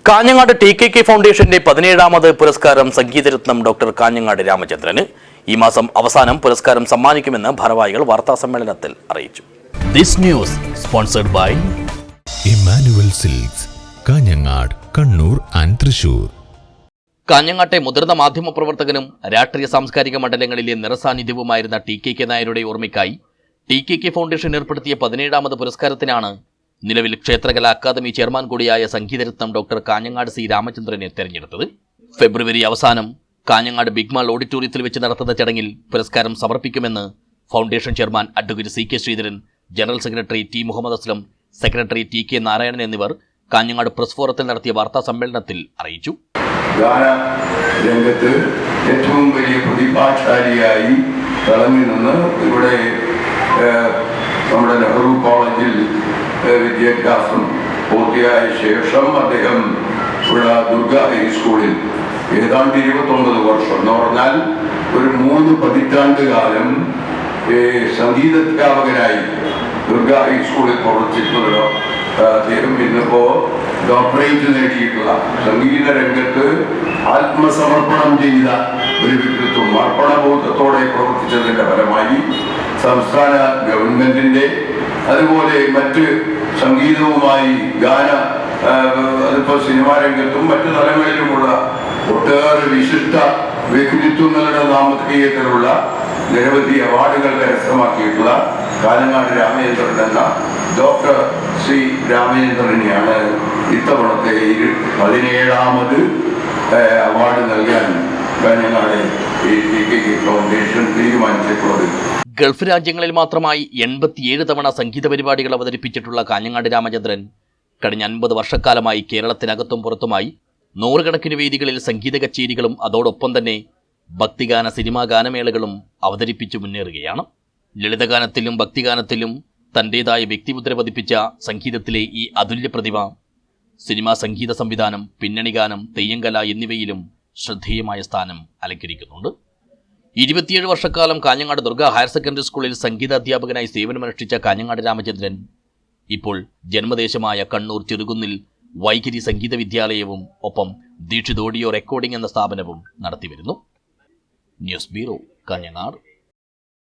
കാഞ്ഞങ്ങാട് ടി.കെ.കെ. ഫൗണ്ടേഷന്റെ 17ാമത് പുരസ്കാരം സംഗീതരത്നം ഡോക്ടർ കാഞ്ഞങ്ങാട് രാമചന്ദ്രന് ഈ മാസം അവസാനം പുരസ്കാരം സമ്മാനിക്കുമെന്ന് ഭാരവാഹികൾ വാർത്താസമ്മേളനത്തിൽ അറിയിച്ചു. This news sponsored by Immanuel Silks, Kanhangad, Kannur and Thrissur. കാഞ്ഞങ്ങാട്ടെ മുതിർന്ന മാധ്യമപ്രവർത്തകനും രാഷ്ട്രീയ സാംസ്കാരിക മണ്ഡലങ്ങളിലെ നിറസാന്നിധ്യവുമായിരുന്ന ടി.കെ.കെ. നായരുടെ ഓർമ്മയ്ക്കായി ടി.കെ.കെ. ഫൗണ്ടേഷൻ ഏർപ്പെടുത്തിയ 17ാമത് പുരസ്കാരത്തിനാണ് നിലവിൽ ക്ഷേത്രകലാ അക്കാദമി ചെയർമാൻ കൂടിയായ സംഗീതരത്നം ഡോക്ടർ കാഞ്ഞങ്ങാട് സി രാമചന്ദ്രനെ തെരഞ്ഞെടുത്തത്. ഫെബ്രുവരി അവസാനം കാഞ്ഞങ്ങാട് ബിഗ്മാൾ ഓഡിറ്റോറിയത്തിൽ വെച്ച് നടത്തുന്ന ചടങ്ങിൽ പുരസ്കാരം സമർപ്പിക്കുമെന്ന് foundation chairman advocate C K. Sreedharan, general secretary T. Muhammad Aslam, secretary T K. Narayanan എന്നിവർ കാഞ്ഞങ്ങാട് പ്രസ് ഫോറത്തിൽ നടത്തിയ വാർത്താ സമ്മേളനത്തിൽ അറിയിച്ചു. രംഗത്ത് ഏറ്റവും വലിയ പ്രതിഭാശാലിയായി തിളങ്ങി നിന്ന് ഇവിടെ നമ്മുടെ നെഹ്റു കോളേജിൽ വിദ്യാഭ്യാസം പൂർത്തിയായ ശേഷം അദ്ദേഹം ഇവിടെ ദുർഗ ഹൈസ്കൂളിൽ ഏതാണ്ട് 29 വർഷം എന്ന് പറഞ്ഞാൽ ഒരു 3 പതിറ്റാണ്ട് കാലം സംഗീതാധ്യാപകനായി ദുർഗ ഹൈസ്കൂളിൽ പ്രവർത്തിച്ചിട്ടുള്ള അദ്ദേഹം ഇന്നിപ്പോ ഡോക്ടറേറ്റ് നേടിയിട്ടുള്ള സംഗീത രംഗത്ത് ആത്മസമർപ്പണം ചെയ്ത ഒരു വ്യക്തിത്വം, അർപ്പണബോധത്തോടെ പ്രവർത്തിച്ചതിന്റെ ഫലമായി സംസ്ഥാന ഗവൺമെന്റിന്റെ അതുപോലെ മറ്റ് സംഗീതവുമായി അതിപ്പോ സിനിമാ രംഗത്തും മറ്റു തലങ്ങളിലുമുള്ള ഒട്ടേറെ വിശിഷ്ട വ്യക്തിത്വങ്ങളുടെ നാമധേയത്തിലുള്ള നിരവധി അവാർഡുകൾ കരസ്ഥമാക്കിയിട്ടുള്ള കാഞ്ഞങ്ങാട് രാമചന്ദ്രൻ എന്ന ഡോക്ടർ ശ്രീ രാമചന്ദ്രനെയാണ് ഇത്തവണത്തെ 17ാമത് അവാർഡ് നൽകാൻ കാഞ്ഞങ്ങാട് ടി.കെ.കെ. ഫൗണ്ടേഷൻ തീരുമാനിച്ചിട്ടുള്ളത്. ഗൾഫ് രാജ്യങ്ങളിൽ മാത്രമായി 87 തവണ സംഗീത പരിപാടികൾ അവതരിപ്പിച്ചിട്ടുള്ള കാഞ്ഞങ്ങാട് രാമചന്ദ്രൻ കഴിഞ്ഞ 50 വർഷക്കാലമായി കേരളത്തിനകത്തും പുറത്തുമായി നൂറുകണക്കിന് വേദികളിൽ സംഗീത കച്ചേരികളും അതോടൊപ്പം തന്നെ ഭക്തിഗാന സിനിമാ ഗാനമേളകളും അവതരിപ്പിച്ചു മുന്നേറുകയാണ്. ലളിതഗാനത്തിലും ഭക്തിഗാനത്തിലും തൻ്റേതായ വ്യക്തിമുദ്ര പതിപ്പിച്ച സംഗീതത്തിലെ ഈ അതുല്യ പ്രതിഭ സിനിമാ സംഗീത സംവിധാനം, പിന്നണി ഗാനം, തെയ്യങ്കല എന്നിവയിലും ശ്രദ്ധേയമായ സ്ഥാനം അലങ്കരിക്കുന്നുണ്ട്. 27 വർഷക്കാലം കാഞ്ഞങ്ങാട് ദുർഗ ഹയർ സെക്കൻഡറി സ്കൂളിൽ സംഗീതാധ്യാപകനായി സേവനമനുഷ്ഠിച്ച കാഞ്ഞങ്ങാട് രാമചന്ദ്രൻ ഇപ്പോൾ ജന്മദേശമായ കണ്ണൂർ ചെറുകുന്നിൽ വൈഖരി സംഗീത വിദ്യാലയവും ഒപ്പം ദീക്ഷിത് ഓഡിയോ റെക്കോർഡിംഗ് എന്ന സ്ഥാപനവും നടത്തിവരുന്നു. News bureau, Kanhangad.